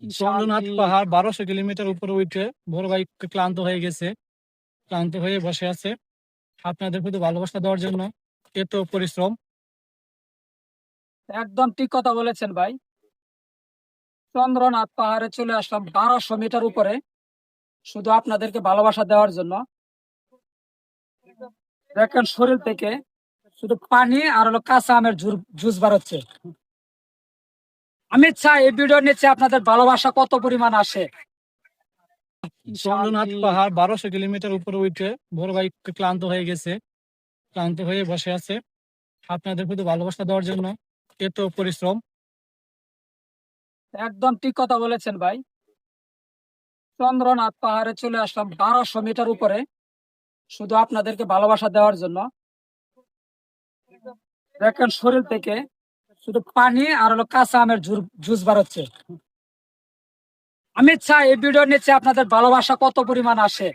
চন্দ্রনাথ পাহাড় 1200 কিলোমিটার উপরে উঠে বড় ভাই ক্লান্ত হয়ে গেছে, ক্লান্ত হয়ে বসে আছে। আপনাদের প্রতি ভালোবাসা দেওয়ার জন্য এত পরিশ্রম। একদম ঠিক কথা বলেছেন ভাই। চন্দ্রনাথ পাহাড়ে চলে আসলাম 1200 মিটার উপরে শুধু আপনাদেরকে ভালোবাসা দেওয়ার জন্য। দেখেন শরীর থেকে শুধু পানি আর হলো কাঁচা আমের জুস বার হচ্ছে। আমি চাই এই ভিডিওর নিচে আপনাদের ভালোবাসা কত পরিমাণ আসে। চন্দ্রনাথ পাহাড় 1200 কিলোমিটার উপরে উঠে বড় ভাই ক্লান্ত হয়ে গেছে, ক্লান্ত হয়ে বসে আছে। আপনাদের প্রতি ভালোবাসা দেওয়ার জন্য এত পরিশ্রম। একদম ঠিক কথা বলেছেন ভাই। চন্দ্রনাথ পাহাড়ে চলে আসলাম 1200 মিটার উপরে শুধু আপনাদেরকে ভালোবাসা দেওয়ার জন্য। দেখেন শরীর থেকে শুধু পানি আর হলো কাঁচা আমের জুস বার হচ্ছে। আমি চাই এই ভিডিওর নিচে আপনাদের ভালোবাসা কত পরিমাণ আসে।